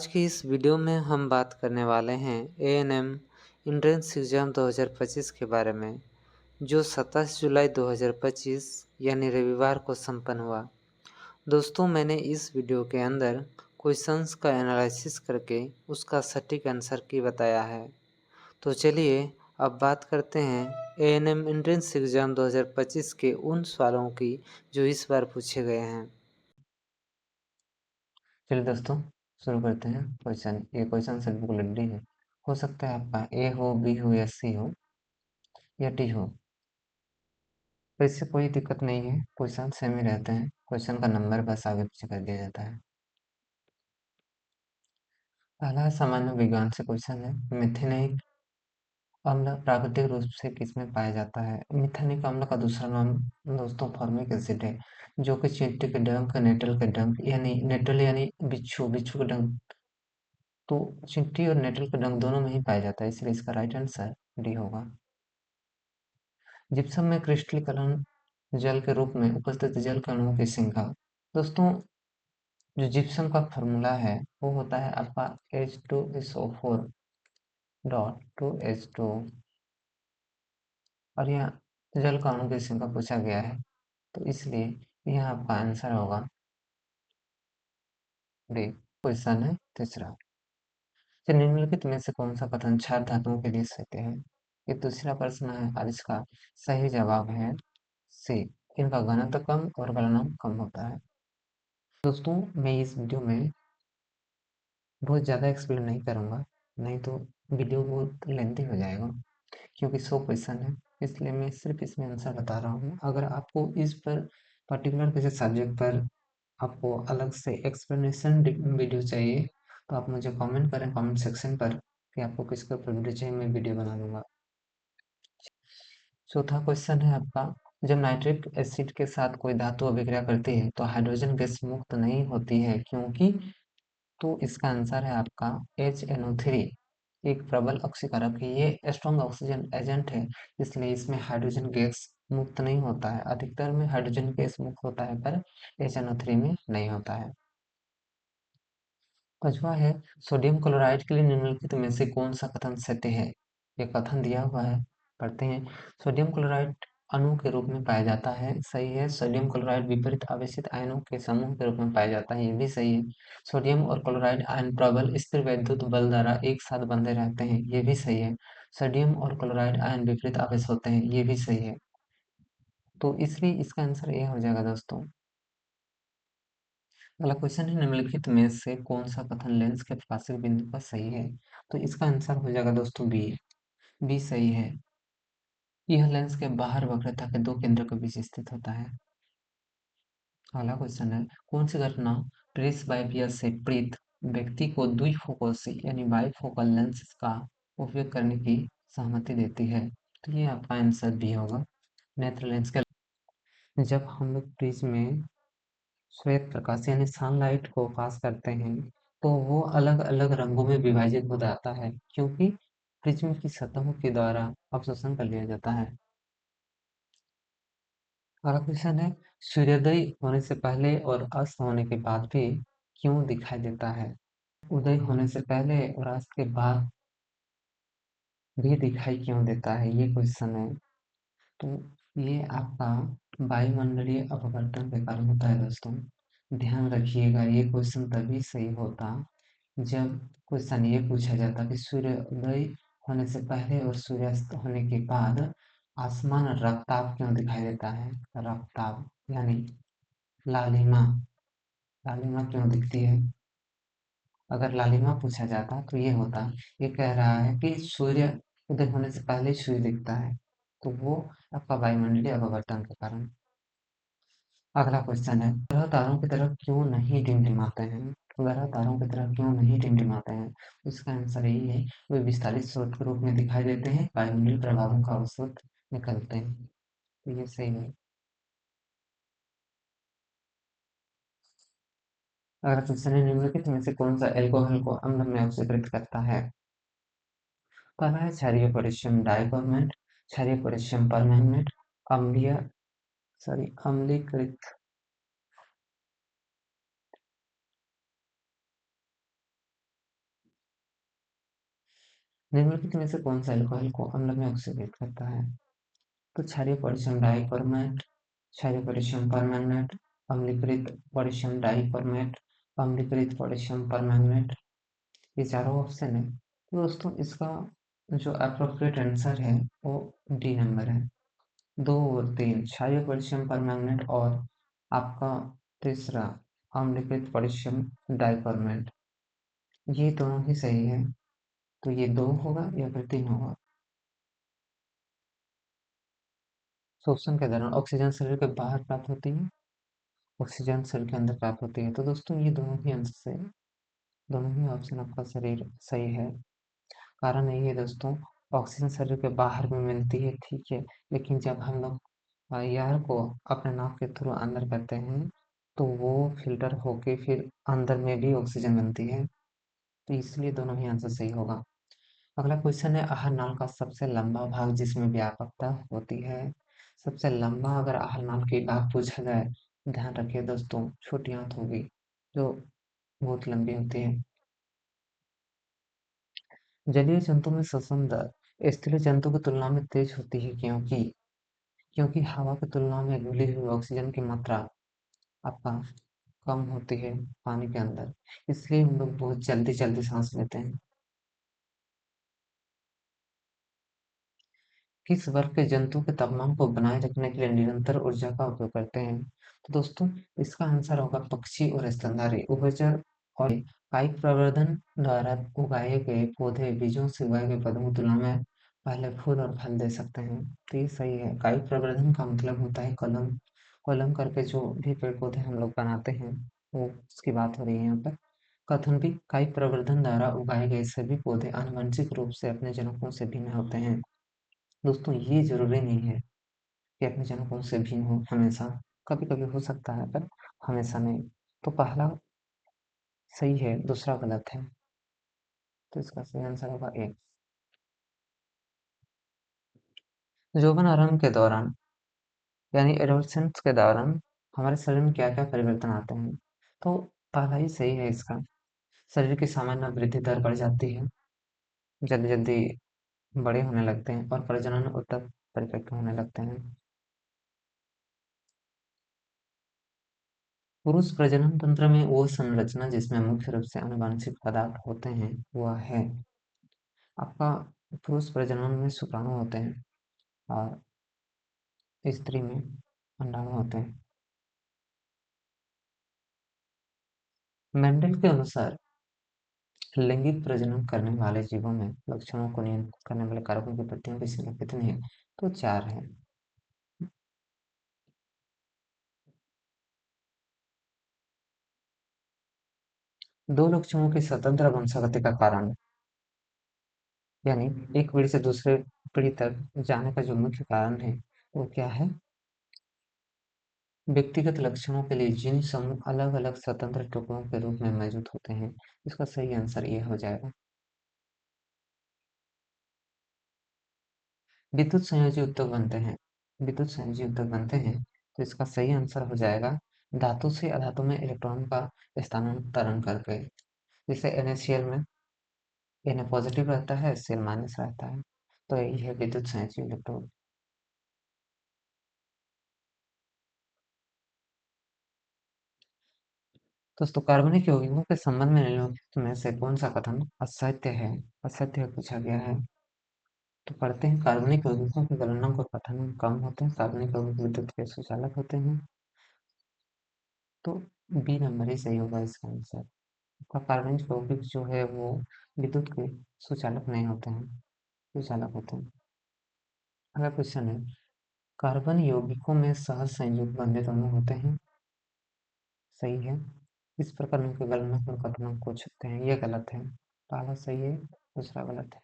आज की इस वीडियो में हम बात करने वाले हैं एएनएम एंट्रेंस एग्ज़ाम 2025 के बारे में, जो 27 जुलाई 2025 यानी रविवार को संपन्न हुआ। दोस्तों, मैंने इस वीडियो के अंदर क्वेश्चंस का एनालिसिस करके उसका सटीक आंसर की बताया है। तो चलिए अब बात करते हैं एएनएम एंट्रेंस एग्ज़ाम 2025 के उन सवालों की जो इस बार पूछे गए हैं। चलिए दोस्तों, शुरू करते हैं। ये क्वेश्चन सिर्फ बुलेटिन है। हो सकता है आपका ए हो, बी हो या सी हो या डी हो, तो इससे कोई दिक्कत नहीं है। क्वेश्चन सेम ही रहते हैं। क्वेश्चन का नंबर बस आगे पीछे कर दिया जाता है। पहला सामान्य विज्ञान से क्वेश्चन है, मिथेनिक अम्ल प्राकृतिक रूप से किसमें पाया जाता है? मिथेनिक अम्ल का दूसरा नाम दोस्तों फॉर्मिक एसिड है, जो कि चींटी के डंक, नेटल के डंक यानी नेटल यानी बिच्छू बिच्छू के डंक, तो चींटी और नेटल के डंक दोनों में ही पाया जाता है, इसलिए इसका राइट आंसर डी होगा। जिप्सम में क्रिस्टलीकरण जल के रूप में उपस्थित जल के अणुओं की संख्या। दोस्तों, जो जिप्सम का फॉर्मूला है वो होता है आपका H2SO4 डॉट 2H2, और यहाँ जल का अणु की संख्या पूछा गया है, तो इसलिए यह आपका आंसर होगा डी। क्वेश्चन है तीसरा, निम्नलिखित में से कौन सा कथन क्षार धातुओं के लिए सत्य है? ये दूसरा प्रश्न है और इसका सही जवाब है सी। इनका घनत्व कम और गलनांक कम होता है। दोस्तों, मैं इस वीडियो में बहुत ज़्यादा एक्सप्लेन नहीं करूँगा, नहीं तो वीडियो बहुत लेंथी हो जाएगा, क्योंकि 100 क्वेश्चन है, इसलिए मैं सिर्फ इसमें आंसर बता रहा हूँ। अगर आपको इस पर पर्टिकुलर किसी सब्जेक्ट पर आपको अलग से एक्सप्लेनेशन वीडियो चाहिए, तो आप मुझे कमेंट करें कमेंट सेक्शन पर कि आपको किसके ऊपर वीडियो चाहिए, मैं वीडियो बना दूंगा। चौथा क्वेश्चन है आपका, जब नाइट्रिक एसिड के साथ कोई धातु अभिक्रिया करती है तो हाइड्रोजन गैस मुक्त नहीं होती है, क्योंकि? तो इसका आंसर है आपका HNO3 एक प्रबल ऑक्सीकारक है। ये स्ट्रॉन्ग ऑक्सीजन एजेंट है, इसलिए इसमें हाइड्रोजन गैस मुक्त नहीं होता है। अधिकतर में हाइड्रोजन गैस मुक्त होता है, पर HNO3 में नहीं होता है। पांचवा है, सोडियम क्लोराइड के लिए निम्नलिखित में से कौन सा कथन सत्य है? ये कथन दिया हुआ है, पढ़ते हैं। सोडियम क्लोराइड अणु के रूप में पाया जाता है, सही है। सोडियम क्लोराइड विपरीत आवेशित आयनों के समूह के रूप में पाया जाता है, ये भी सही है। सोडियम और क्लोराइड आयन प्रबल स्थिर वैद्युत बल द्वारा एक साथ बंधे रहते हैं, ये भी सही है। सोडियम और क्लोराइड आयन विपरीत आवेश होते हैं, ये भी सही है। तो इसलिए इसका आंसर ये हो जाएगा दोस्तों। अगला क्वेश्चन है, निम्नलिखित में से कौन सा कथन लेंस के प्रकाशिक बिंदु पर सही है? तो इसका आंसर हो जाएगा दोस्तों बी। बी सही है। यह लेंस के बाहर वक्रता के दो केंद्रों के बीच स्थित होता है। अगला क्वेश्चन है, कौन सी घटना प्रेसबायोपिया से पीड़ित व्यक्ति को द्विफोकल यानी बाइफोकल लेंस का उपयोग करने की सहमति देती है? तो ये आपका आंसर बी होगा, नेत्र लेंस के। जब हम लोग प्रिज्म में श्वेत प्रकाश यानी सनलाइट को पास करते हैं, तो वो अलग अलग रंगों में विभाजित हो जाता है, क्योंकि प्रिज्म की सतहों के द्वारा अवशोषण कर लिया जाता है। अगला क्वेश्चन है, सूर्योदय होने से पहले और अस्त होने के बाद भी क्यों दिखाई देता है? उदय होने से पहले और अस्त के बाद भी दिखाई क्यों देता है, ये क्वेश्चन है। तो ये आपका वायुमंडलीय अपवर्तन के कारण होता है दोस्तों। ध्यान रखिएगा, ये क्वेश्चन तभी सही होता जब क्वेश्चन ये पूछा जाता कि सूर्योदय होने से पहले और सूर्यास्त होने के बाद आसमान रक्ताभ क्यों दिखाई देता है? रक्ताभ यानी लालिमा, लालिमा क्यों दिखती है? अगर लालिमा पूछा जाता तो ये होता, ये कह रहा है कि सूर्य उदय होने से पहले ही सूर्य दिखता है, तो वो आपका वायुमंडलीय अपवर्तन के कारण। अगला क्वेश्चन है, ग्रह तारों की तरफ क्यों नहीं टिमटिमाते हैं? ग्रह तारों की तरफ क्यों नहीं टिमटिमाते हैं? इसका आंसर यही है, वे विस्तारित स्रोत के रूप में दिखाई देते हैं, वायुमंडलीय प्रभावों का अवशोष निकलते हैं, तो ये सही है। अगला क्वेश्चन है, निम्नलिखित में से कौन सा एल्कोहल को अम्ल में ऑक्सीकृत करता है? पहला है क्षारीय पोटेशियम डाइक्रोमेट, क्षारीय पोटेशियम परमैंगनेट, अम्लीय अम्लीकृत निम्नलिखित में से कौन सा अल्कोहल को अम्ल में ऑक्सीकृत करता है? तो क्षारीय पोटेशियम डाइक्रोमेट, क्षारीय पोटेशियम परमैंगनेट, अम्लीकृत पोटेशियम डाइक्रोमेट, अम्लीकृत पोटेशियम परमैंगनेट, ये चारों ऑप्शन है। तो दोस्तों इसका जो अप्रोप्रिएट आंसर है वो डी नंबर है। 2 और 3 क्षारीय पोटेशियम परमैंगनेट और आपका तीसरा अम्लीकृत पोटेशियम डाइक्रोमेट, ये दोनों ही सही है। तो ये 2 होगा या फिर 3 होगा। श्वसन के दौरान ऑक्सीजन शरीर के बाहर प्राप्त होती है, ऑक्सीजन शरीर के अंदर प्राप्त होती है। तो दोस्तों ये दोनों ही आंसर से दोनों ही ऑप्शन आपका शरीर सही है। कारण यही है दोस्तों, ऑक्सीजन शरीर के बाहर भी मिलती है, ठीक है, लेकिन जब हम लोग एयर को अपने नाक के थ्रू अंदर करते हैं तो वो फिल्टर होके फिर अंदर में भी ऑक्सीजन बनती है। तो इसलिए दोनों ही आंसर सही होगा। अगला क्वेश्चन है, आहार नाल का सबसे लंबा भाग जिसमें व्यापकता होती है। सबसे लंबा अगर आहार नाल की भाग पूछा जाए, ध्यान रखिए दोस्तों, छोटी आंत होगी जो बहुत लंबी होती है। जलीय जंतु में श्वसन दर स्थलीय जंतु की तुलना में तेज होती है, क्योंकि क्योंकि हवा की तुलना में घुली हुई ऑक्सीजन की मात्रा आपका कम होती है पानी के अंदर, इसलिए हम लोग बहुत जल्दी जल्दी सांस लेते हैं। किस वर्ग के जंतु के तापमान को बनाए रखने के लिए निरंतर ऊर्जा का उपयोग करते हैं? तो दोस्तों इसका आंसर होगा पक्षी और स्तनधारी, उभयचर और कायिक प्रवर्धन द्वारा उगाए गए पौधे बीजों से उगाए गए पौधों की तुलना में पहले फूल और फल दे सकते हैं। तो ये सही है। कायिक प्रवर्धन का मतलब होता है कलम, कलम करके जो भी पेड़ पौधे हम लोग बनाते हैं वो उसकी बात हो रही है यहाँ पर। कथन भी, कायिक प्रवर्धन द्वारा उगाए गए सभी पौधे आनुवंशिक रूप से अपने जनकों से भिन्न होते हैं। दोस्तों ये जरूरी नहीं है कि अपने जनकों से भिन्न हो हमेशा, कभी कभी हो सकता है पर हमेशा नहीं। तो पहला सही है, दूसरा गलत है। तो इसका सही आंसर होगा ए। यौवन आरंभ के दौरान यानी एडोलसेंस के दौरान हमारे शरीर में क्या क्या परिवर्तन आते हैं? तो पहला ही सही है इसका। शरीर की सामान्य वृद्धि दर बढ़ जाती है, जल्दी जल्दी बड़े होने लगते हैं और प्रजनन ऊतक परिपक्व होने लगते हैं। पुरुष प्रजनन तंत्र में वो संरचना जिसमें मुख्य रूप से आनुवांशिक पदार्थ होते हैं वह है आपका, पुरुष प्रजनन में शुक्राणु होते हैं और स्त्री में अंडाणु होते हैं। मेंडल के अनुसार लैंगिक प्रजनन करने वाले जीवों में लक्षणों को नियंत्रित करने वाले कारकों की प्रतियों की संख्या कितनी है? तो 4 है। 2 लक्षणों की स्वतंत्र वंशागति का कारण, यानी एक पीढ़ी से दूसरे पीढ़ी तक जाने का जो मुख्य कारण है वो क्या है? व्यक्तिगत लक्षणों के लिए जीन समूह अलग अलग स्वतंत्र टुकड़ों के रूप में मौजूद होते हैं। इसका सही आंसर ये हो जाएगा। विद्युत संयोजी उत्तक बनते हैं, विद्युत संयोजी उत्तक बनते हैं। तो इसका सही आंसर हो जाएगा धातु से अधातु में इलेक्ट्रॉन का स्थानांतरण करके। जैसे NaCl में Na पॉजिटिव रहता है, Cl माइनस रहता है, तो यही है विद्युत संयोजी इलेक्ट्रोड। दोस्तों कार्बनिक यौगिकों के संबंध में निम्नलिखित में से कौन सा कथन असत्य है? असत्य पूछा गया है। तो पढ़ते हैं, कार्बनिक यौगिकों के गलनांक और कथन कम होते हैं, कार्बनिक यौगिक विद्युत के सुचालक होते हैं। तो बी नंबर ही सही होगा इसका आंसर। आपका कार्बनिक यौगिक जो है वो विद्युत के सुचालक नहीं होते हैं, सुचालक होते हैं। अगला क्वेश्चन है, कार्बन यौगिकों में सहज संयुग बंधे दोनों होते हैं। सही है। इस प्रकार उनके गलनांक और कथनांक को छुपते हैं, ये गलत है। पहला सही है, दूसरा गलत है।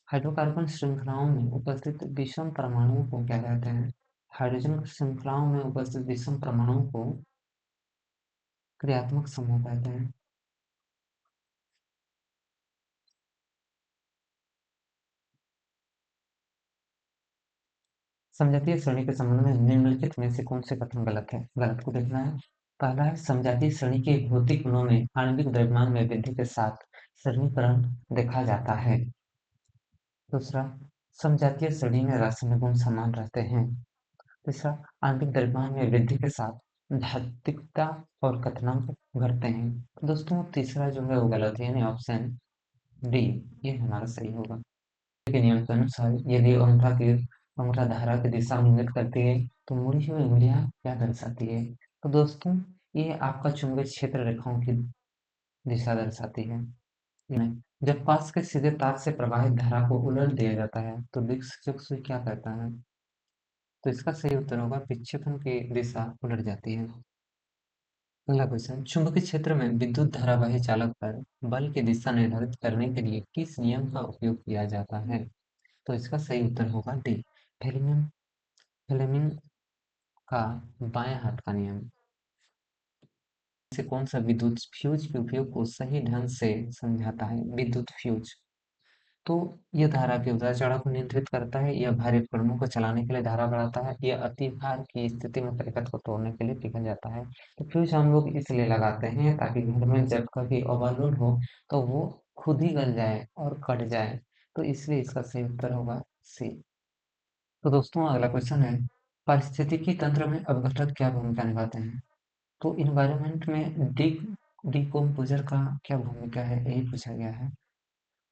हाइड्रोकार्बन श्रृंखलाओं में उपस्थित विषम परमाणुओं को क्या कहते हैं? हाइड्रोजन श्रृंखलाओं में उपस्थित विषम परमाणुओं को क्रियात्मक समूह कहते हैं। समझातीय श्रेणी के संबंध में निम्नलिखित में से कौन से कथन गलत है? गलत को देखना है। पहला है समजातीय श्रेणी के भौतिक गुणों में आणविक द्रव्यमान में वृद्धि के साथ सरलीकरण देखा जाता है। दूसरा, समजातीय श्रेणी में रासायनिक गुण समान रहते हैं। तीसरा, आणविक द्रव्यमान में वृद्धि के साथ धात्विकता और कथनांक घटते हैं। तो दोस्तों तीसरा जो है वो गलत है, यानी ऑप्शन डी ये हमारा सही होगा। के नियम के अनुसार यदि अंगूठा धारा की दिशा में इंगित करती है तो मुड़ी हुई उंगलियां क्या दर्शाती है? तो दोस्तों ये आपका चुंबकीय क्षेत्र रेखाओं की दिशा दर्शाती है। नहीं, जब पास के सीधे तार से प्रवाहित धारा को उलट दिया जाता है तो दिक्सूचक सुई क्या करता है? तो इसका सही उत्तर होगा विक्षेपण की दिशा उलट जाती है। अगला क्वेश्चन, चुंबकीय क्षेत्र में विद्युत धारावाही चालक पर बल की दिशा निर्धारित करने के लिए किस नियम का उपयोग किया जाता है? तो इसका सही उत्तर होगा डी, फ्लेमिंग फ्लेमिंग का बाएं हाथ का नियम। से कौन सा विद्युत फ्यूज के उपयोग को सही ढंग से समझाता है? विद्युत फ्यूज तो यह धारा के उतार चढ़ाव को नियंत्रित करता है, यह भारी उपकरणों को चलाने के लिए धारा बढ़ाता है, यह अति भार की स्थिति में परिपथ को तोड़ने के लिए पिघल जाता है। तो फ्यूज हम लोग इसलिए लगाते हैं ताकि घर में जब कभी ओवरलोड हो तो वो खुद ही गल जाए और कट जाए। तो इसलिए इसका सही उत्तर होगा सी। तो दोस्तों अगला क्वेश्चन है, पारिस्थितिकी तंत्र में अपघटक क्या भूमिका निभाते हैं? तो इन्वायरमेंट में डिकम्पोजर का क्या भूमिका है, यही पूछा गया है।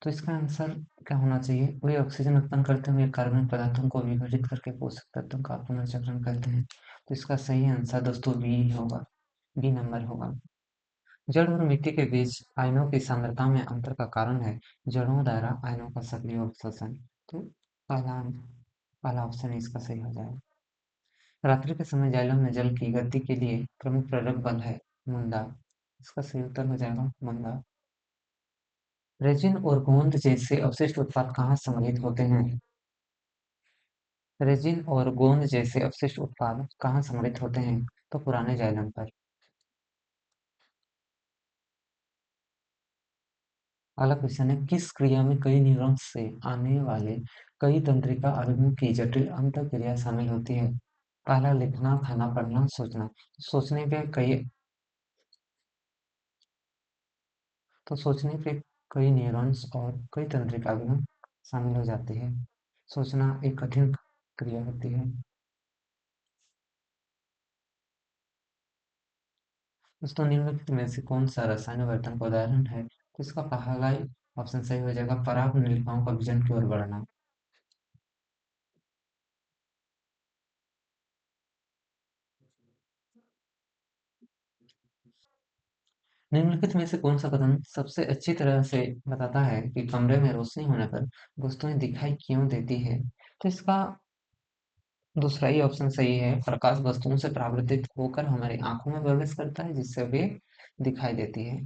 तो इसका आंसर क्या होना चाहिए? वे ऑक्सीजन उत्पन्न करते हुए कार्बनिक पदार्थों को विघटित करके पोषक तत्वों का पुनर्चक्रण करते हैं। तो इसका सही आंसर दोस्तों बी होगा, बी नंबर होगा। जड़ और मिट्टी के बीच आयनों की सांद्रता में अंतर का कारण है जड़ों द्वारा आयनों का सक्रिय अवशोषण। तो पहला पहला ऑप्शन इसका सही हो जाएगा। रात्रि के समय जाइलम में जल की गति के लिए प्रमुख प्रेरक बल है मंदा। इसका सही उत्तर हो जाएगा मंदा। रेजिन और गोंद जैसे अवशिष्ट उत्पाद कहाँ संग्रहित होते हैं? रेजिन और गोंद जैसे अवशिष्ट उत्पाद कहाँ संग्रहित होते हैं? तो पुराने जाइलम पर। अगला क्वेश्चन है, किस क्रिया में कई न्यूरॉन्स से आने वाले कई तंत्रिका अणुओं की जटिल अंतःक्रिया शामिल होती है? पहला, लिखना, खाना, पढ़ना, सोचना। सोचने पे कई सोचने पे कई न्यूरॉन्स और कई तंत्रिका अणु शामिल हो जाते हैं। सोचना एक कठिन क्रिया होती है। दोस्तों निम्नलिखित में से कौन सा रसायन वर्तन का उदाहरण है? तो इसका पहला ऑप्शन सही हो जाएगा, पराग नलिकाओं का विजन की ओर बढ़ना। निम्नलिखित में से कौन सा कथन सबसे अच्छी तरह से बताता है कि कमरे में रोशनी होने पर वस्तुएं दिखाई क्यों देती है? तो इसका दूसरा ही ऑप्शन सही है, प्रकाश वस्तुओं से परावर्तित होकर हमारी आंखों में प्रवेश करता है जिससे वे दिखाई देती है।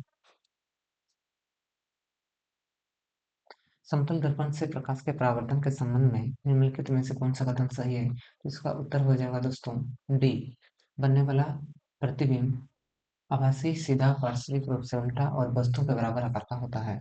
समतल दर्पण से प्रकाश के परावर्तन के संबंध में निम्नलिखित में से कौन सा कथन सही है? तो इसका उत्तर हो जाएगा दोस्तों डी, बनने वाला प्रतिबिंब आभासी, सीधा, पार्श्विक रूप से उल्टा और वस्तु के बराबर आकार का होता है।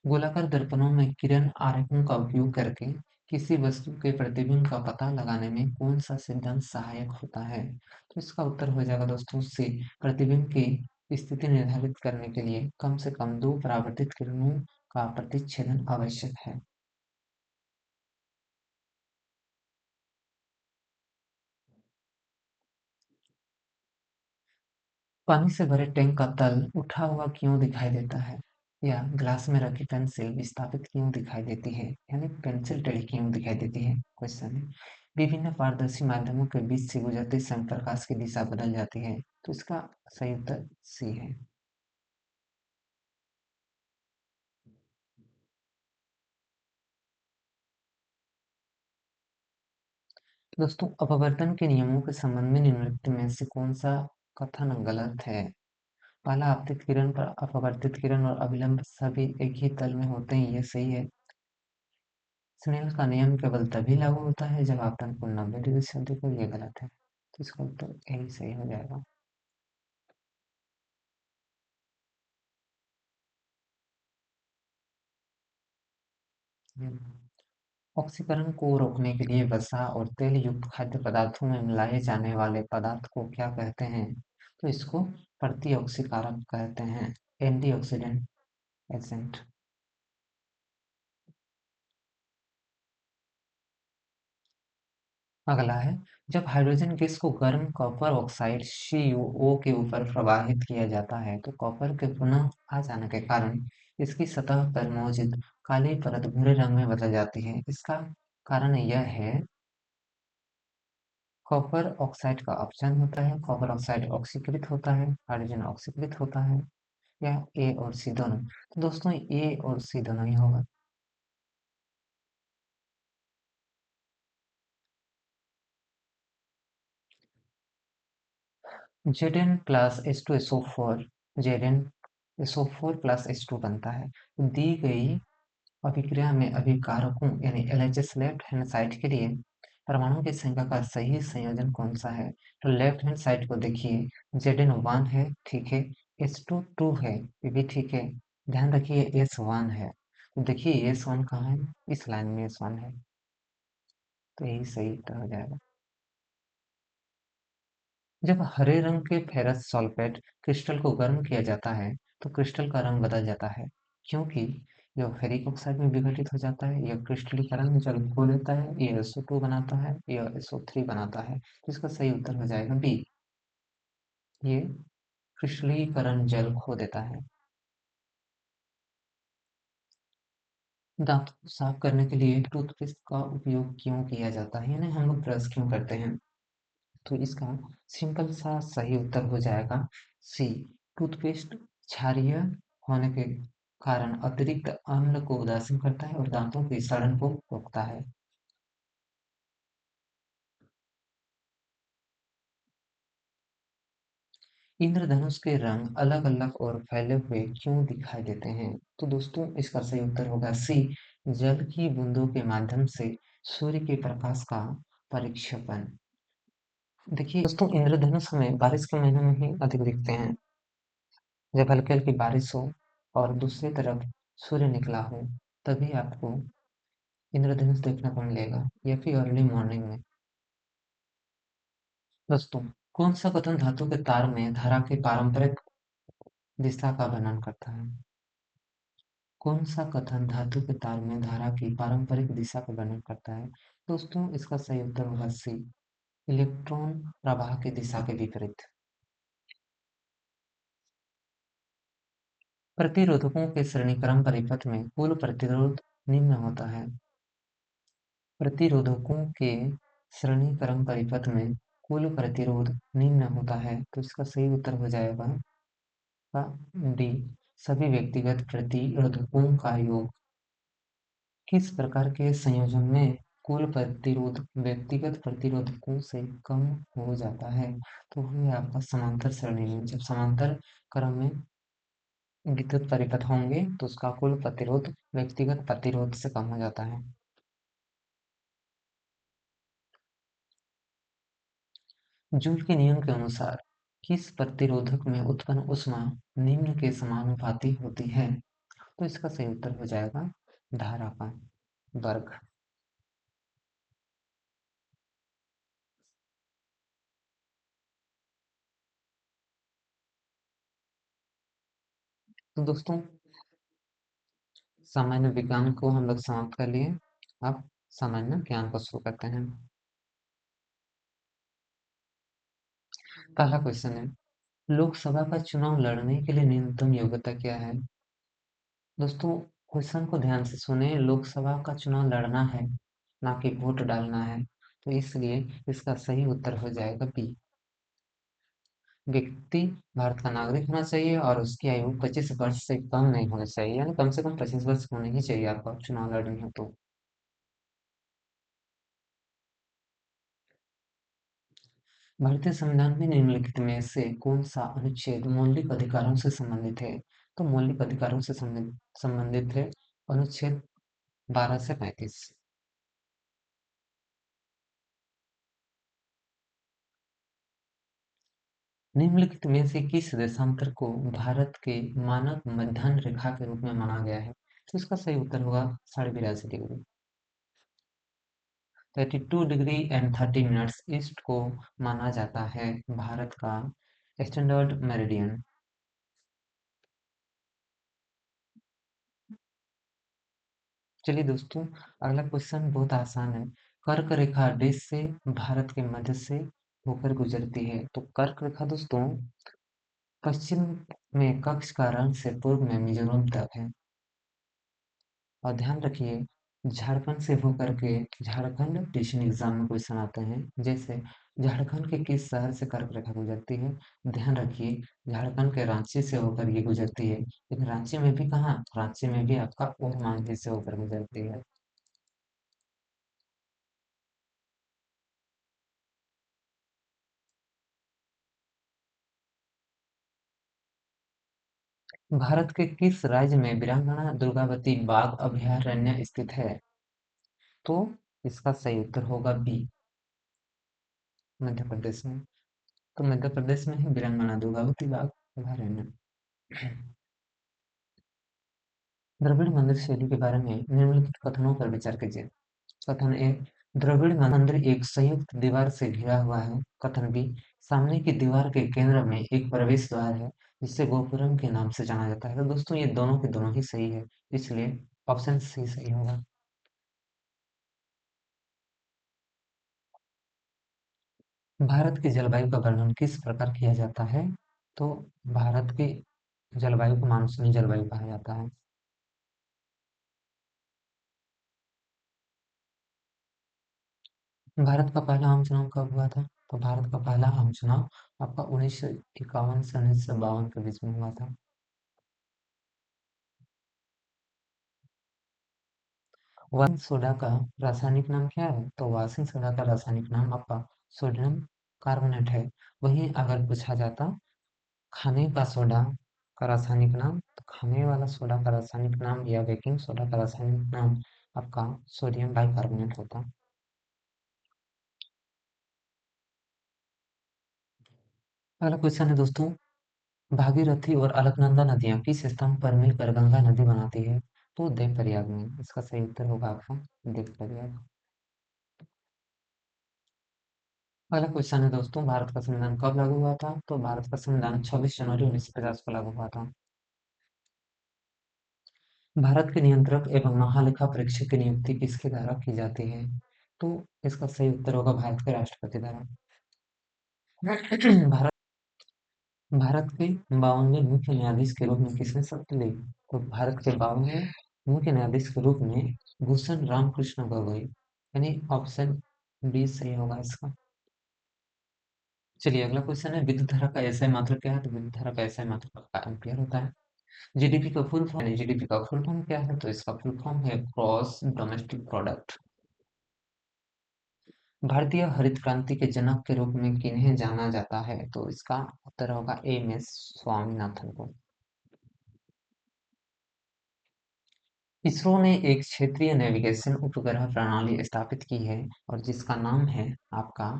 गोलाकार दर्पणों में किरण आरेखों का उपयोग करके किसी वस्तु के प्रतिबिंब का पता लगाने में कौन सा सिद्धांत सहायक होता है? तो इसका उत्तर हो जाएगा दोस्तों सी, प्रतिबिंब की स्थिति निर्धारित करने के लिए कम से कम दो परावर्तित किरणों का प्रतिच्छेदन आवश्यक है। पानी से भरे टैंक का तल उठा हुआ क्यों दिखाई देता है? या ग्लास में रखी पेंसिल विस्थापित क्यों दिखाई देती है, यानी पेंसिल टेढ़ी क्यों दिखाई देती है? क्वेश्चन है, विभिन्न पारदर्शी माध्यमों के बीच से गुजरते समय प्रकाश की दिशा बदल जाती है। तो इसका सही उत्तर सी है। दोस्तों अपवर्तन के नियमों के संबंध में निम्नलिखित में से कौन सा कथन गलत है? पहला, आपतित किरण पर अपवर्तित किरण और अभिलंब सभी एक ही तल में होते हैं, ये सही है। स्नेल का नियम केवल तभी लागू होता है जब आपतन कोण 90 डिग्री से अधिक हो, ये गलत है। तो इसका उत्तर यही सही हो जाएगा। ऑक्सीकरण को रोकने के लिए वसा और तेल युक्त खाद्य पदार्थों में मिलाए जाने वाले पदार्थ को क्या कहते हैं? तो इसको प्रतिऑक्सीकारक कहते हैं, एंटीऑक्सीडेंट एजेंट। अगला है, जब हाइड्रोजन गैस को गर्म कॉपर ऑक्साइड CuO के ऊपर प्रवाहित किया जाता है तो कॉपर के पुनः आ जाने के कारण इसकी सतह पर मौजूद काली परत भूरे रंग में बदल जाती है। इसका कारण यह है, कॉपर ऑक्साइड का अपचन होता है, कॉपर ऑक्साइड ऑक्सीकृत होता है, हाइड्रोजन ऑक्सीकृत होता है, या ए और सी दोनों। तो दोस्तों ए और सी दोनों ही होगा। Zn plus H2SO4 Zn SO4 plus H2 बनता है। दी गई अभिक्रिया में अभिकारकों यानी LHS लेफ्ट हैंड साइड के लिए परमाणु की संख्या का सही संयोजन कौन सा है? तो लेफ्ट हैंड साइड को देखिए, Zn 1 है, ठीक है, H2 2 है, ये भी ठीक है। ध्यान रखिए S1 है, तो देखिए S1 कहाँ है? इस लाइन में S1 है, तो यही सही उत्तर हो जाएगा। जब हरे रंग के फेरस सल्फेट क्रिस्टल को गर्म किया जाता है तो क्रिस्टल का रंग बदल जाता है, क्योंकि यह फेरिक ऑक्साइड में विघटित हो जाता है, यह क्रिस्टलीकरण जल खो लेता है, यह SO2 बनाता है, यह SO3 बनाता है। तो इसका सही उत्तर हो जाएगा बी, ये क्रिस्टलीकरण जल खो देता है। दांतों को साफ करने के लिए टूथपेस्ट का उपयोग क्यों किया जाता है, यानी हम लोग ब्रश क्यों करते हैं? तो इसका सिंपल सा सही उत्तर हो जाएगा सी, टूथपेस्ट क्षारीय होने के कारण अतिरिक्त अम्ल को उदासीन करता है और दांतों की सड़न को रोकता है। इंद्रधनुष के रंग अलग अलग और फैले हुए क्यों दिखाई देते हैं? तो दोस्तों इसका सही उत्तर होगा सी, जल की बूंदों के माध्यम से सूर्य के प्रकाश का परिक्षेपण। देखिए दोस्तों, इंद्रधनुष हमें बारिश के महीनों में ही अधिक दिखते हैं, जब हल्की हल्की बारिश हो और दूसरी तरफ सूर्य निकला हो, तभी आपको इंद्रधनुष देखने को मिलेगा, या फिर अर्ली मॉर्निंग में। दोस्तों, कौन सा कथन धातु के तार में धारा की पारंपरिक दिशा का वर्णन करता है? कौन सा कथन धातु के तार में धारा की पारंपरिक दिशा का वर्णन करता है? दोस्तों इसका सही उत्तर होगा सी, इलेक्ट्रॉन प्रवाह की दिशा के विपरीत। प्रतिरोधकों के श्रेणीक्रम परिपथ में कुल प्रतिरोध निम्न होता है। प्रतिरोधकों के श्रेणीक्रम परिपथ में कुल प्रतिरोध निम्न होता है, तो इसका सही उत्तर हो जाएगा का डी, सभी व्यक्तिगत प्रतिरोधकों का योग। किस प्रकार के संयोजन में कुल प्रतिरोध व्यक्तिगत प्रतिरोधकों से कम हो जाता है? तो ये आपका समांतर श्रेणी में, जब समांतर क्रम में विद्युत परिपथ होंगे तो उसका कुल प्रतिरोध व्यक्तिगत प्रतिरोध से कम हो जाता है। जूल के नियम के अनुसार किस प्रतिरोधक में उत्पन्न ऊष्मा निम्न के समानुपाती होती है? तो इसका सही उत्तर हो जाएगा धारा का वर्ग। तो दोस्तों सामान्य विज्ञान को हम लोग समाप्त कर लिए, अब सामान्य ज्ञान को शुरू करते हैं। पहला क्वेश्चन है, लोकसभा का चुनाव लड़ने के लिए न्यूनतम योग्यता क्या है? दोस्तों क्वेश्चन को ध्यान से सुने, लोकसभा का चुनाव लड़ना है, ना कि वोट डालना है, तो इसलिए इसका सही उत्तर हो जाएगा बी, व्यक्ति भारत का नागरिक होना चाहिए और उसकी आयु 25 वर्ष से कम नहीं होनी चाहिए, यानी कम से कम 25 वर्ष होनी ही चाहिए आपको चुनाव लड़नी हो तो। भारतीय संविधान में निम्नलिखित में से कौन सा अनुच्छेद मौलिक अधिकारों से संबंधित है? तो मौलिक अधिकारों से संबंधित है अनुच्छेद 12 से 35। निम्नलिखित में से किस देशांतर को भारत के मानक मध्याह्न रेखा के रूप में माना गया है? तो इसका सही उत्तर होगा 82.5 degree. 32 degree and 30 minutes east को माना जाता है भारत का स्टैंडर्ड मेरिडियन। चलिए दोस्तों, अगला क्वेश्चन बहुत आसान है। कर्क रेखा देश से भारत के मध्य से होकर गुजरती है। तो कर्क रेखा दोस्तों पश्चिम में कक्ष का रंग से पूर्व में मिजोरम तक है। और ध्यान रखिए, झारखंड से होकर के झारखंड टीचिंग एग्जाम में क्वेश्चन आते हैं। जैसे झारखंड के किस शहर से कर्क रेखा गुजरती है? ध्यान रखिए, झारखंड के रांची से होकर ये गुजरती है। लेकिन रांची में भी कहाँ? रांची में भी आपका ओरमांझी से होकर गुजरती है। भारत के किस राज्य में वीरांगना दुर्गावती बाघ अभयारण्य स्थित है? तो इसका सही उत्तर होगा बी, मध्य प्रदेश में। तो मध्य प्रदेश में है वीरांगना दुर्गावती बाघ अभयारण्य। द्रविड़ मंदिर शैली के बारे में निम्नलिखित कथनों पर विचार कीजिए। कथन ए, द्रविड़ मंदिर एक संयुक्त दीवार से घिरा हुआ है। कथन बी, सामने की दीवार के केंद्र में एक प्रवेश द्वार है जिसे गोपुरम के नाम से जाना जाता है। तो दोस्तों ये दोनों के दोनों ही सही है, इसलिए ऑप्शन सी सही होगा। भारत की जलवायु का वर्णन किस प्रकार किया जाता है? तो भारत की जलवायु को मानसूनी जलवायु कहा जाता है। भारत का पहला आम चुनाव कब हुआ था? तो भारत का पहला आम चुनाव आपका 1951 से 1952 के बीच में हुआ था। वाशिंग सोडा का रासायनिक नाम क्या है? तो वाशिंग सोडा का रासायनिक नाम आपका सोडियम कार्बोनेट है। वहीं अगर पूछा जाता खाने का सोडा का रासायनिक नाम, तो खाने वाला सोडा का रासायनिक नाम या बेकिंग सोडा का रासायनिक नाम आपका सोडियम बाइकार्बोनेट होता। अगला क्वेश्चन है दोस्तों, भागीरथी और अलकनंदा नदियां किस स्थान पर मिलकर गंगा नदी बनाती है? तो देवप्रयाग में। इसका सही उत्तर होगा आपका देवप्रयाग। अगला क्वेश्चन है दोस्तों, भारत का संविधान कब लागू हुआ था? तो भारत का संविधान 26 जनवरी 1950 को लागू हुआ था। भारत के नियंत्रक एवं महालेखा परीक्षक की नियुक्ति किसके द्वारा की जाती है? तो इसका सही उत्तर होगा भारत के राष्ट्रपति द्वारा। भारत भारत के 52वें मुख्य न्यायाधीश के रूप में किसने शपथ ली? तो भारत के 52वें मुख्य न्यायाधीश के रूप में भूषण रामकृष्ण गोगोई, यानी ऑप्शन बी सही होगा इसका। चलिए अगला क्वेश्चन है, विद्युत धारा का एसआई मात्रक क्या है? तो विद्युत धारा का एसआई मात्रक एम्पियर होता है। जीडीपी का फुल फॉर्म है, जीडीपी का फुल फॉर्म क्या है? तो इसका फुल फॉर्म है ग्रॉस डोमेस्टिक प्रोडक्ट। भारतीय हरित क्रांति के जनक के रूप में किन्हें जाना जाता है? तो इसका उत्तर होगा एम एस स्वामीनाथन को। इसरो ने एक क्षेत्रीय नेविगेशन उपग्रह प्रणाली स्थापित की है और जिसका नाम है आपका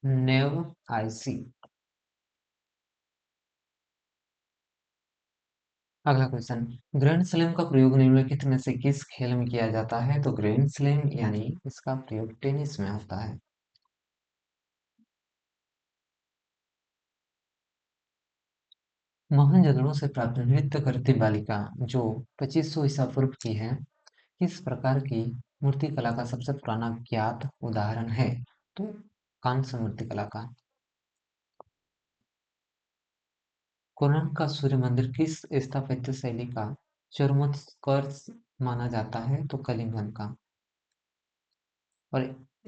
नेव आईसी। अगला क्वेश्चन, ग्रैंड स्लैम का प्रयोग निम्नलिखित में से किस खेल में किया जाता है? तो ग्रैंड स्लैम यानी इसका प्रयोग टेनिस में होता है। मोहनजोदड़ो से प्राप्त नृत्य करती बालिका जो 2500 ईसा पूर्व की है, किस प्रकार की मूर्तिकला का सबसे पुराना ज्ञात उदाहरण है? तो कांस्य मूर्तिकला का। कोणार्क का सूर्य मंदिर किस स्थापत्य शैली का चरमोत्कर्ष माना जाता है? तो कलिंगन का। और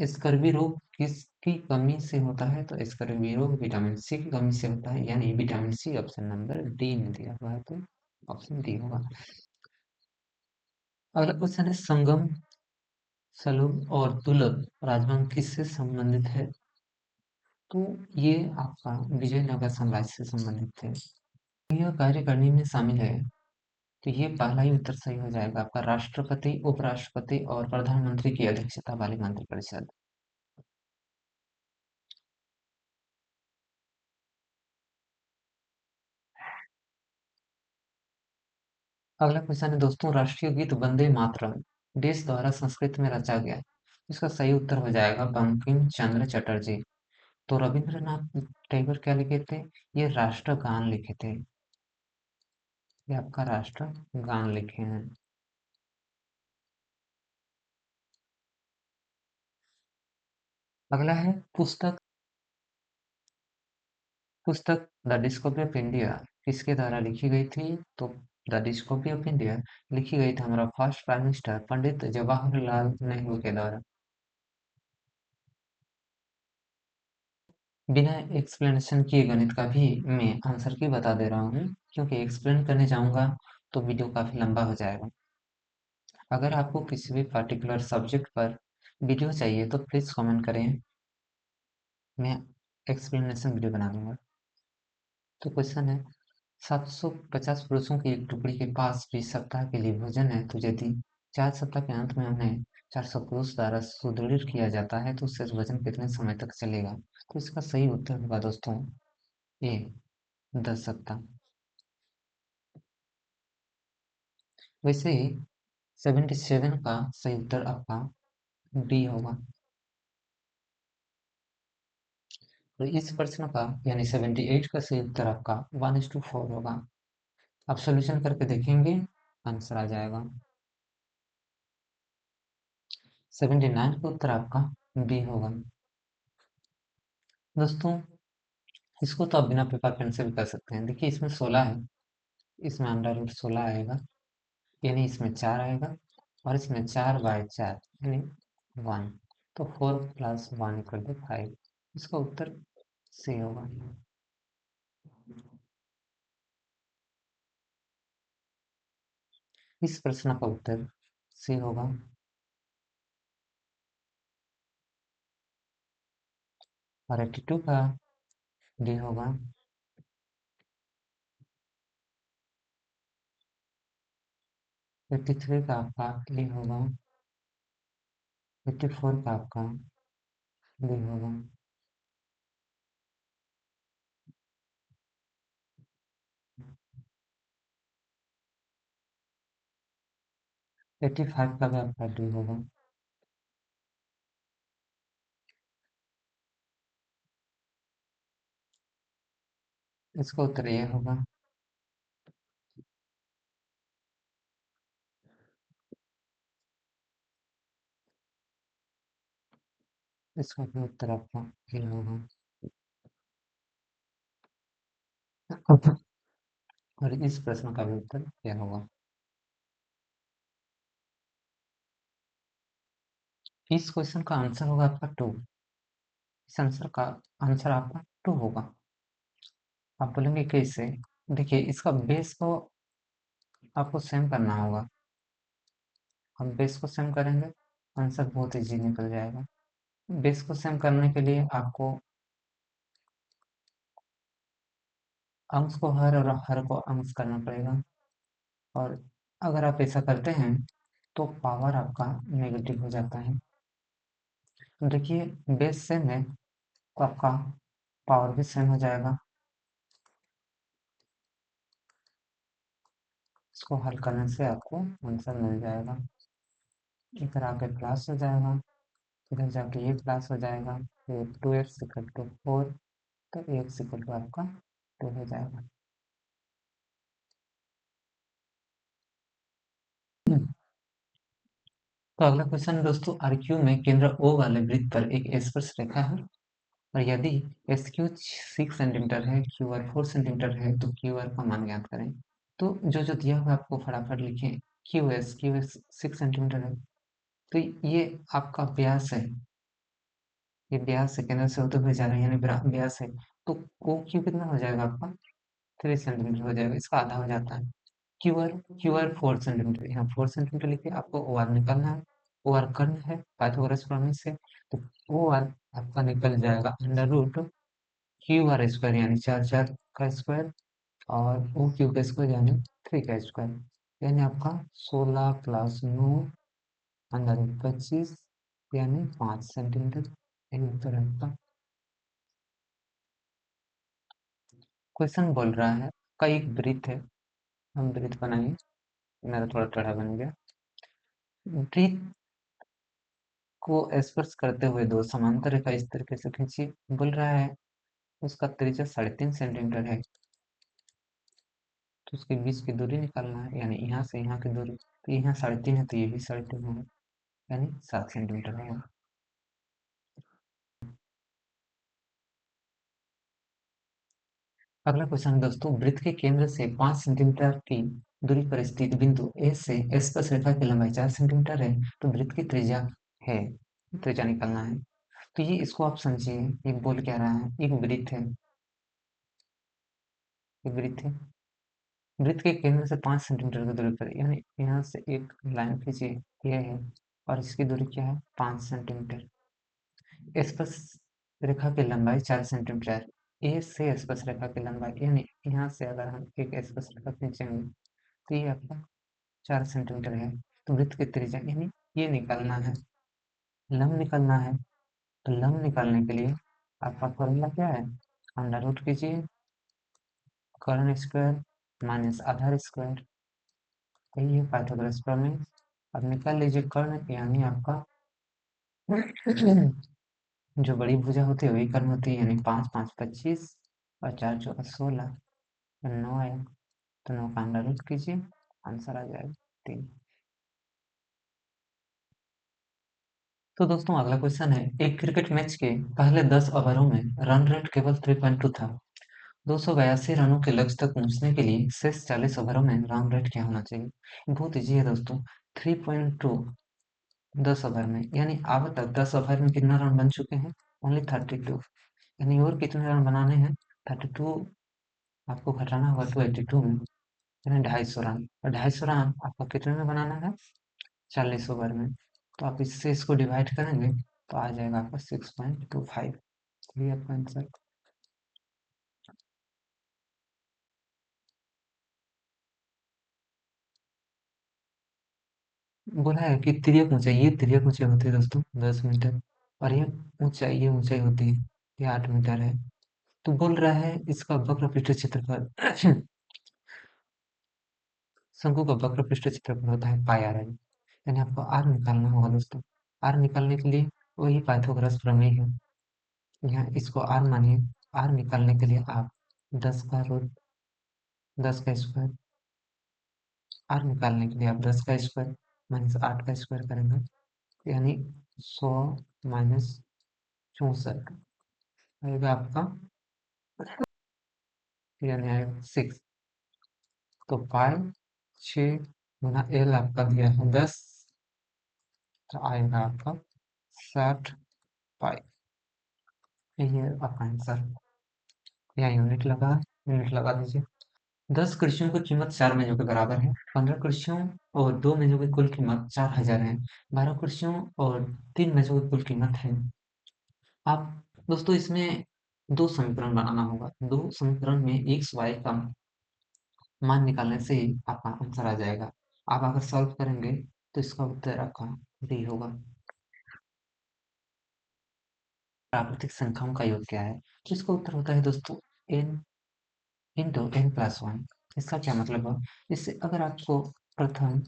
स्कर्वी रोग किसकी कमी से होता है? तो स्कर्वी रोग विटामिन सी की कमी से होता है, यानी vitamin C option number D में दिया हुआ है, तो ऑप्शन डी होगा। अगला क्वेश्चन है, संगम, सलूब और दुर्लभ राजवंश किससे संबंधित है? तो ये आपका विजयनगर साम्राज्य से संबंधित थे। यह कार्य करने में शामिल है, तो ये पहला ही उत्तर सही हो जाएगा आपका, राष्ट्रपति, उपराष्ट्रपति और प्रधानमंत्री की अध्यक्षता वाली मंत्रिपरिषद। अगला क्वेश्चन है दोस्तों, राष्ट्रीय गीत वंदे मातरम देश द्वारा संस्कृत में रचा गया इसका सही उत्तर हो जाएगा बंकिम चंद्र चटर्जी। तो रविंद्रनाथ टैगोर क्या लिखे थे? ये राष्ट्रगान लिखे थे। ये आपका राष्ट्रगान लिखे हैं। अगला है पुस्तक। पुस्तक द डिस्कवरी ऑफ इंडिया किसके द्वारा लिखी गई थी? तो द डिस्कवरी ऑफ इंडिया लिखी गई थी हमारा first prime minister Pandit Jawaharlal Nehru के द्वारा। बिना एक्सप्लेनेशन किए गणित का भी मैं आंसर की बता दे रहा हूँ, क्योंकि एक्सप्लेन करने जाऊंगा तो वीडियो काफी लंबा हो जाएगा। अगर आपको किसी भी पर्टिकुलर सब्जेक्ट पर वीडियो चाहिए तो प्लीज कमेंट करें, मैं एक्सप्लेनेशन वीडियो बना दूंगा। तो क्वेश्चन है 750 पुरुषों की एक टुकड़ी के पास 20 सप्ताह के लिए भोजन है, तो यदि 4 सप्ताह के अंत में उन्हें 400 पुरुष द्वारा सुदृढ़ किया जाता है तो शेष भोजन कितने समय तक चलेगा? तो इसका सही उत्तर होगा दोस्तों ए 10 सप्ताह। वैसे ही 77 का सही उत्तर आपका डी होगा। तो इस प्रश्न का यानी 78 का सही उत्तर आपका 1:4 होगा। आप सोल्यूशन करके देखेंगे, आंसर आ जाएगा। 79 का उत्तर आपका बी होगा। दोस्तों इसको तो आप बिना पेपर पेन से भी कर सकते हैं। देखिए इसमें 16 है, इसमें अंडर रूट 16 आएगा, यानी इसमें 4 आएगा, और इसमें 4/4 यानी 1, तो 4 + 1 = 5। इसका उत्तर सी होगा। इस प्रश्न का उत्तर सी होगा। और 82 का डी होगा। 83 का आपका डी होगा। 84 का आपका डी होगा। 85 का भी आपका डी होगा। इसका उत्तर ये होगा। इसका भी उत्तर आपका ये होगा। और इस प्रश्न का भी उत्तर क्या होगा? इस क्वेश्चन का आंसर होगा आपका 2। इस आंसर का आंसर आपका 2 होगा। आप बोलेंगे कैसे? देखिए इसका बेस को आपको सेम करना होगा। हम बेस को सेम करेंगे, आंसर बहुत इजी निकल जाएगा। बेस को सेम करने के लिए आपको अंश को हर और हर को अंश करना पड़ेगा, और अगर आप ऐसा करते हैं तो पावर आपका नेगेटिव हो जाता है। देखिए बेस सेम है तो आपका पावर भी सेम हो जाएगा। इसको हल करने से आपको आंसर मिल जाएगा। इधर आके प्लस हो जाएगा, इधर जाके ये प्लस हो जाएगा, फिर 2x = 4, तो x = आपका 2 हो जाएगा। तो अगला क्वेश्चन दोस्तों, आरक्यू में केंद्र O वाले वृत्त पर एक स्पर्श रेखा है, और यदि एस क्यू 6 सेंटीमीटर है, क्यू आर 4 सेंटीमीटर है, तो क्यू आर का मान ज्ञात करें। तो जो जो दिया हुआ आपको फटाफट लिखें। क्यू एस 6 सेंटीमीटर है, तो ये आपका व्यास है। ये व्यास है, केंद्र से होते हुए जा रहे हैं, यानी व्यास है। तो ओ क्यू कितना हो जाएगा आपका? 3 सेंटीमीटर हो जाएगा, इसका आधा हो जाता है। क्यू आर 4 सेंटीमीटर, यहाँ 4 सेंटीमीटर लिखे, आपको ओ आर निकालना है। ओ आर कर्ण है पाइथागोरस प्रमेय से, तो ओ आर आपका निकल जाएगा √क्यू आर² यानी 4 का स्क्वायर, और ओ क्यू का स्क्वायर यानी 3 का स्क्वायर, यानी आपका 16 + 9 √25 यानी 5 सेंटीमीटर। यही उत्तर है आपका। क्वेश्चन बोल रहा है कई एक वृत्त है, हम वृत्त बनाएंगे। मेरा थोड़ा टेढ़ा बन गया। वृत्त को स्पर्श करते हुए दो समांतर रेखा इस तरीके से खींचिए। बोल रहा है उसका त्रिज्या 3.5 सेंटीमीटर है, तो उसके बीच की दूरी निकालना है, यानी यहाँ से यहाँ की दूरी। तो यहाँ 3.5 है तो ये भी 3.5 होगा, यानी 7 सेंटीमीटर होगा। अगला क्वेश्चन दोस्तों, वृत्त के केंद्र से 5 सेंटीमीटर की दूरी पर स्थित बिंदु ए से स्पर्श रेखा की लंबाई 4 सेंटीमीटर है, तो वृत्त की त्रिज्या है, त्रिज्या निकालना है। तो ये इसको आप समझिए, ये बोल क्या रहा है, एक वृत्त है, एक वृत्त है, वृत्त के केंद्र से 5 सेंटीमीटर की दूरी पर, यानी यहाँ से एक लाइन खींचिए, यह है, और इसकी दूरी क्या है, 5 सेंटीमीटर। स्पर्श रेखा की लंबाई 4 सेंटीमीटर, ए से स्पर्श रेखा की लंबाई, यानी यहाँ से अगर हम एक स्पर्श रेखा खींचेंगे तो ये आपका 4 सेंटीमीटर है। तो वृत्त की त्रिज्या यानी ये निकालना है, लंब निकालना है। तो लंब निकालने के लिए आपका फॉर्मूला क्या है, अंडर रूट कीजिए कर्ण स्क्वायर माइनस आधार स्क्वायर, यही है पाइथागोरस प्रमेय। अब निकाल लीजिए कर्ण, यानी आपका जो बड़ी भुजा होती है वही कर्ण होती है, यानी 5 5 25 और 4 चौका 16, 9 आया, तो 9 का अंडर रूट कीजिए, आंसर आ जाएगा 3। तो दोस्तों अगला क्वेश्चन है, एक क्रिकेट मैच के पहले 10 ओवरों में रन रेट केवल 3.2 था। 282 रनों के लक्ष्य तक पहुंचने के लिए शेष 40 ओवरों में रन रेट क्या होना चाहिए। बहुत इजी है दोस्तों, 3.2 10 ओवर में, यानी अब तक 10 ओवर में कितना रन बन चुके हैं, ओनली 32, यानी और कितने रन बनाने हैं, 32 आपको घटाना होगा 282 में, यानी 250 रन, और 250 रन आपको कितने में बनाना है, 40 ओवर में। तो आप इससे इसको डिवाइड करेंगे तो आ जाएगा आपका 6.25, ये आपका आंसर। बोला है कि तिर्यक ऊंचाई, ये तिर्यक ऊंचाई होती है दोस्तों 10 मीटर, और ये ऊंचाई होती है, ये 8 मीटर है। तो बोल रहा है इसका वक्र पृष्ठ क्षेत्रफल शंकु का वक्र पृष्ठ क्षेत्रफल होता है पाई आर, यानी आपको आर निकालना होगा दोस्तों। आर निकालने के लिए वही पाइथागोरस प्रमेय है, यहाँ इसको आर मानिए। आर निकालने के लिए आप 10 का रूट 10 का स्क्वायर, आर निकालने के लिए आप 10 का स्क्वायर माइनस 8 का स्क्वायर करेंगे, यानी 100 माइनस 64 आएगा आपका, यानी आएगा 6। तो पाई 6 गुना एल आपका दिया है 10, तो आएगा आपका 60 पाई, यही है आपका आंसर। यहाँ यूनिट लगा दीजिए। 10 कुर्सियों की कीमत 4 मेजों के बराबर है, 15 कुर्सियों और 2 मेजों की कुल कीमत 4000 है, 12 कुर्सियों और 3 मेजों की कुल कीमत है। आप दोस्तों इसमें दो समीकरण बनाना होगा, दो समीकरण में एक्स वाई का मान निकालने से ही आपका आंसर आ जाएगा। आप अगर सॉल्व करेंगे तो इसका उत्तर आपका डी होगा। प्राकृतिक संख्याओं का योग क्या है, तो इसका उत्तर होता है दोस्तों n into n plus one. इसका क्या मतलब है, इससे अगर आपको प्रथम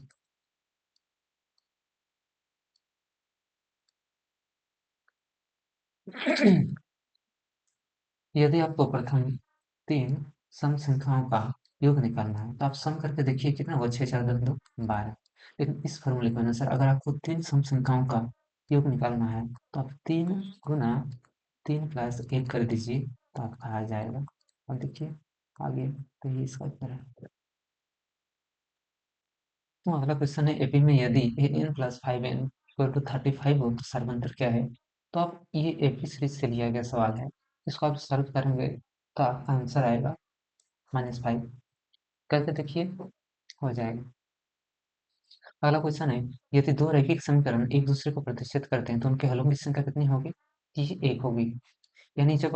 यदि आपको प्रथम 3 सम संख्याओं का योग निकालना है तो आप सम करके देखिए कितना हुआ, 6 4 10 2 12। लेकिन इस फॉर्मूले के अनुसार अगर आपको 3 सम संख्याओं का योग निकालना है तो आप 3 गुना 3 प्लस 1 कर दीजिए, तो आपका आ जाएगा। अब देखिए आगे, तो ये इसका उत्तर है। तो अगला क्वेश्चन है, एपी में यदि a n plus 5n equal to 35 हो तो सर्वंतर क्या है। तो आप ये एपी सीरीज से लिया गया सवाल है, इसको आप सॉल्व करेंगे तो आपका आंसर आएगा -5, करके देखिए हो जाएगा। अगला क्वेश्चन है, यदि दो रैखिक समीकरण एक दूसरे को प्रतिच्छेद करते हैं तो उनके हलों की संख्या कितनी होगी, ये एक होगी। यानी जब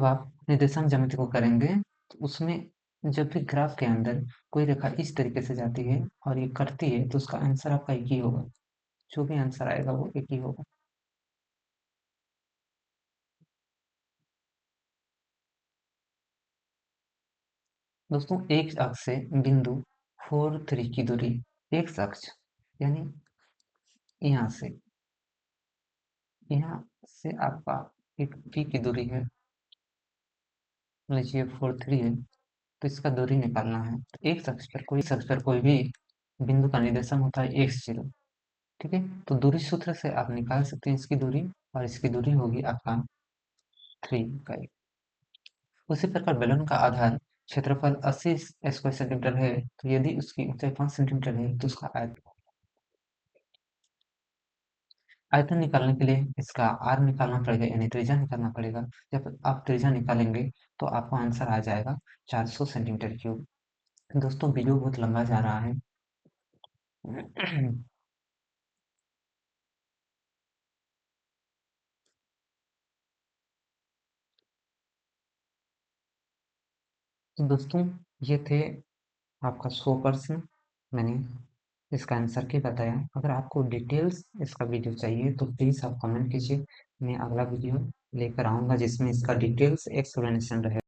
आप निर्देशांक ज्यामिति को करेंगे तो उसमें जब भी ग्राफ के अंदर कोई रेखा इस तरीके से जाती है और ये कटती है तो उसका आंसर आपका एक ही होगा, जो भी आंसर आएगा वो एक ही होगा। दोस्तों एक अक्ष से बिंदु 4 3 की दूरी, एक अक्ष यानी यहाँ से यहाँ से आपका एक पी की दूरी है, लीजिए 4 3 है, तो इसका दूरी निकालना है। तो एक अक्ष पर कोई भी बिंदु का निर्देशन होता है x0, ठीक है। तो दूरी सूत्र से आप निकाल सकते हैं इसकी दूरी, और इसकी दूरी होगी आपका 3 उसी प्रकार बेलून का आधार क्षेत्रफल 80 स्क्वायर सेंटीमीटर है, तो यदि उसकी ऊंचाई 5 सेंटीमीटर है तो उसका आयतन निकालने के लिए इसका r निकालना पड़ेगा, यानी त्रिज्या निकालना पड़ेगा। जब आप त्रिज्या निकालेंगे तो आपको आंसर आ जाएगा 400 सेंटीमीटर क्यूब। दोस्तों वीडियो बहुत लंबा जा रहा है। तो दोस्तों ये थे आपका 100 प्रश्न, मैंने इसका आंसर की बताया। अगर आपको डिटेल्स इसका वीडियो चाहिए तो प्लीज़ आप कमेंट कीजिए, मैं अगला वीडियो लेकर आऊँगा जिसमें इसका डिटेल्स एक्सप्लेनेशन रहेगा।